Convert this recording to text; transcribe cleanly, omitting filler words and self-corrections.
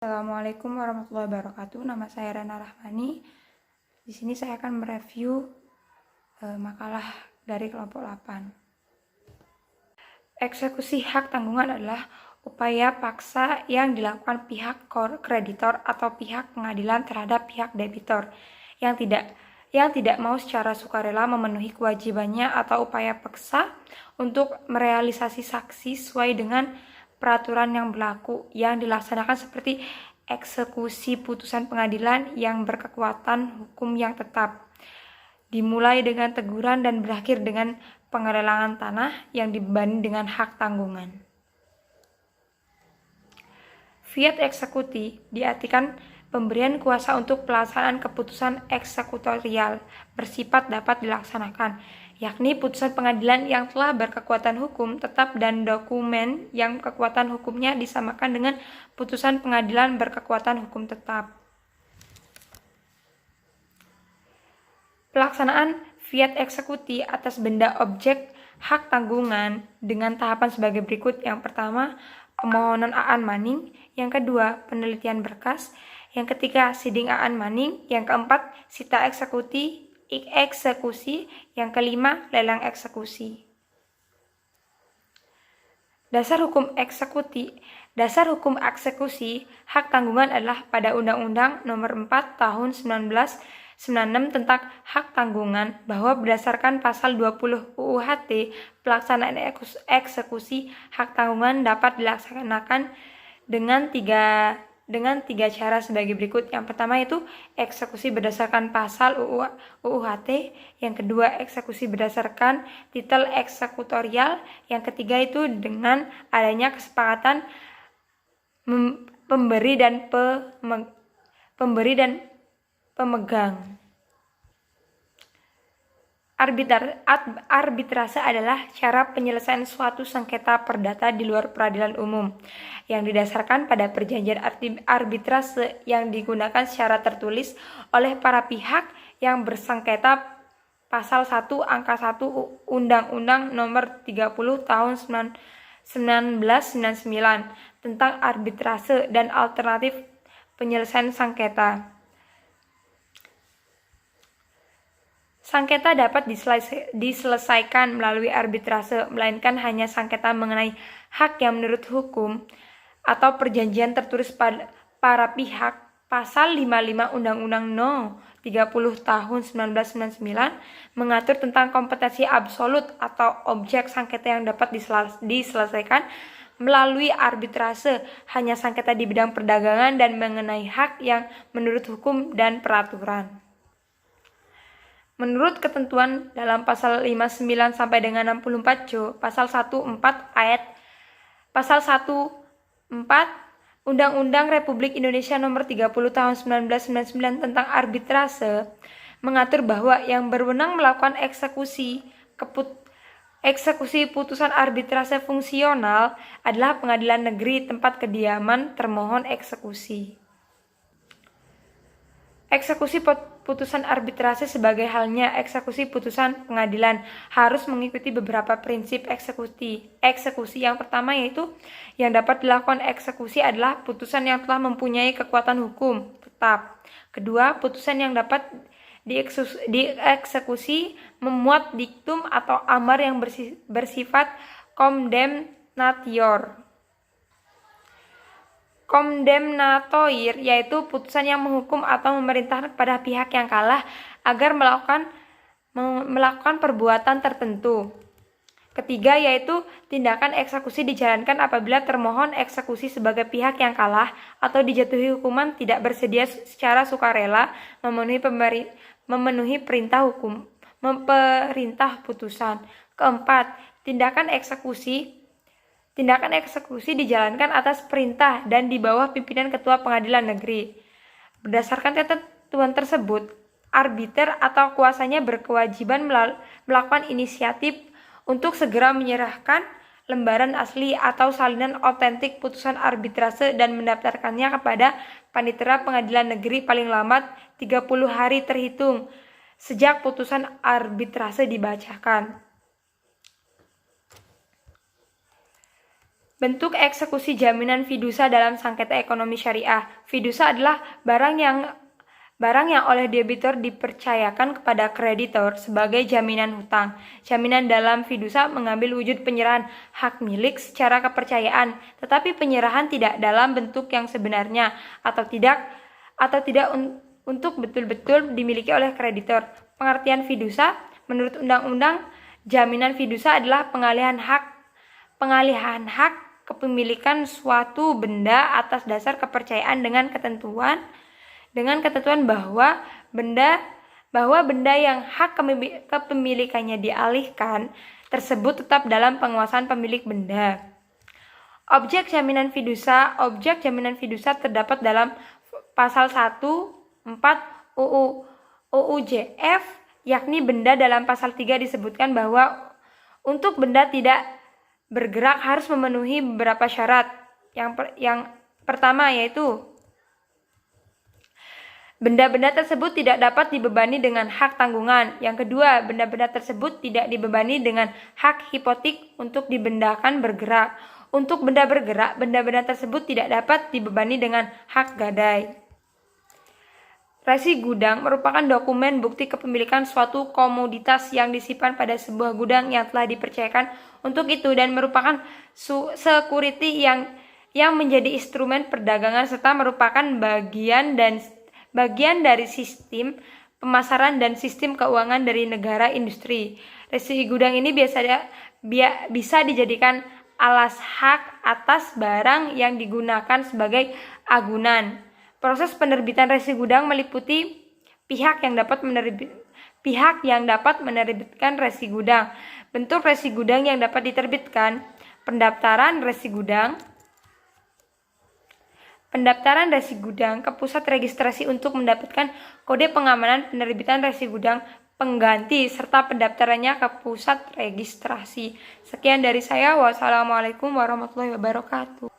Assalamualaikum warahmatullahi wabarakatuh. Nama saya Rana Rahmani. Di sini saya akan mereview makalah dari kelompok 8. Eksekusi hak tanggungan adalah upaya paksa yang dilakukan pihak kreditor atau pihak pengadilan terhadap pihak debitor yang tidak mau secara sukarela memenuhi kewajibannya atau upaya paksa untuk merealisasi saksi sesuai dengan peraturan yang berlaku yang dilaksanakan seperti eksekusi putusan pengadilan yang berkekuatan hukum yang tetap, dimulai dengan teguran dan berakhir dengan penglelangan tanah yang dibebani dengan hak tanggungan. Fiat eksekusi diartikan pemberian kuasa untuk pelaksanaan keputusan eksekutorial bersifat dapat dilaksanakan, yakni putusan pengadilan yang telah berkekuatan hukum tetap dan dokumen yang kekuatan hukumnya disamakan dengan putusan pengadilan berkekuatan hukum tetap. Pelaksanaan fiat eksekusi atas benda objek hak tanggungan dengan tahapan sebagai berikut. Yang pertama, pemohonan aan maning. Yang kedua, penelitian berkas. Yang ketiga, siding aan maning. Yang keempat, sita eksekusi. Yang kelima, lelang eksekusi. Dasar hukum eksekusi hak tanggungan adalah pada Undang-Undang Nomor 4 Tahun 1996 tentang hak tanggungan, bahwa berdasarkan pasal 20 UU HT, pelaksanaan eksekusi hak tanggungan dapat dilaksanakan dengan tiga cara sebagai berikut. Yang pertama itu eksekusi berdasarkan pasal UU HT, yang kedua eksekusi berdasarkan titel eksekutorial, yang ketiga itu dengan adanya kesepakatan pemberi dan pemegang. Arbitrase adalah cara penyelesaian suatu sengketa perdata di luar peradilan umum yang didasarkan pada perjanjian arbitrase yang digunakan secara tertulis oleh para pihak yang bersengketa. Pasal 1 angka 1 Undang-Undang Nomor 30 Tahun 1999 tentang arbitrase dan alternatif penyelesaian sengketa. Sengketa dapat diselesaikan melalui arbitrase, melainkan hanya sengketa mengenai hak yang menurut hukum atau perjanjian tertulis pada para pihak. Pasal 55 Undang-Undang No. 30 Tahun 1999 mengatur tentang kompetensi absolut atau objek sengketa yang dapat diselesaikan melalui arbitrase, hanya sengketa di bidang perdagangan dan mengenai hak yang menurut hukum dan peraturan. Menurut ketentuan dalam pasal 59 sampai dengan 64 Jo, pasal 14 ayat pasal 14 Undang-Undang Republik Indonesia Nomor 30 Tahun 1999 tentang arbitrase mengatur bahwa yang berwenang melakukan eksekusi putusan arbitrase fungsional adalah pengadilan negeri tempat kediaman termohon eksekusi. Eksekusi putusan arbitrase sebagai halnya eksekusi putusan pengadilan harus mengikuti beberapa prinsip eksekusi. Yang pertama yaitu yang dapat dilakukan eksekusi adalah putusan yang telah mempunyai kekuatan hukum tetap. Kedua, putusan yang dapat dieksekusi memuat diktum atau amar yang bersifat kondemnatoir, yaitu putusan yang menghukum atau memerintahkan kepada pihak yang kalah agar melakukan perbuatan tertentu. Ketiga, yaitu tindakan eksekusi dijalankan apabila termohon eksekusi sebagai pihak yang kalah atau dijatuhi hukuman tidak bersedia secara sukarela memenuhi perintah putusan. Keempat, tindakan eksekusi dijalankan atas perintah dan di bawah pimpinan ketua pengadilan negeri. Berdasarkan ketentuan tersebut, arbiter atau kuasanya berkewajiban melakukan inisiatif untuk segera menyerahkan lembaran asli atau salinan otentik putusan arbitrase dan mendaftarkannya kepada panitera pengadilan negeri paling lambat 30 hari terhitung sejak putusan arbitrase dibacakan. Bentuk eksekusi jaminan fidusia dalam sengketa ekonomi syariah. Fidusia adalah barang yang oleh debitur dipercayakan kepada kreditor sebagai jaminan hutang. Jaminan dalam fidusia mengambil wujud penyerahan hak milik secara kepercayaan, tetapi penyerahan tidak dalam bentuk yang sebenarnya atau tidak untuk betul-betul dimiliki oleh kreditor. Pengertian fidusia menurut Undang-Undang Jaminan Fidusia adalah pengalihan hak kepemilikan suatu benda atas dasar kepercayaan dengan ketentuan bahwa benda yang hak kepemilikannya dialihkan tersebut tetap dalam penguasaan pemilik benda. Objek jaminan fidusia terdapat dalam pasal 1/4 UU JF, yakni benda. Dalam pasal 3 disebutkan bahwa untuk benda tidak bergerak harus memenuhi beberapa syarat. Yang pertama yaitu benda-benda tersebut tidak dapat dibebani dengan hak tanggungan. Yang kedua, benda-benda tersebut tidak dibebani dengan hak hipotek untuk dibendakan bergerak. Untuk benda bergerak, benda-benda tersebut tidak dapat dibebani dengan hak gadai. Resi gudang merupakan dokumen bukti kepemilikan suatu komoditas yang disimpan pada sebuah gudang yang telah dipercayakan untuk itu dan merupakan security yang menjadi instrumen perdagangan serta merupakan bagian dari sistem pemasaran dan sistem keuangan dari negara industri. Resi gudang ini bisa dijadikan alas hak atas barang yang digunakan sebagai agunan. Proses penerbitan resi gudang meliputi pihak yang dapat menerbitkan resi gudang. Bentuk resi gudang yang dapat diterbitkan: pendaftaran resi gudang ke pusat registrasi untuk mendapatkan kode pengamanan, penerbitan resi gudang pengganti, serta pendaftarannya ke pusat registrasi. Sekian dari saya. Wassalamualaikum warahmatullahi wabarakatuh.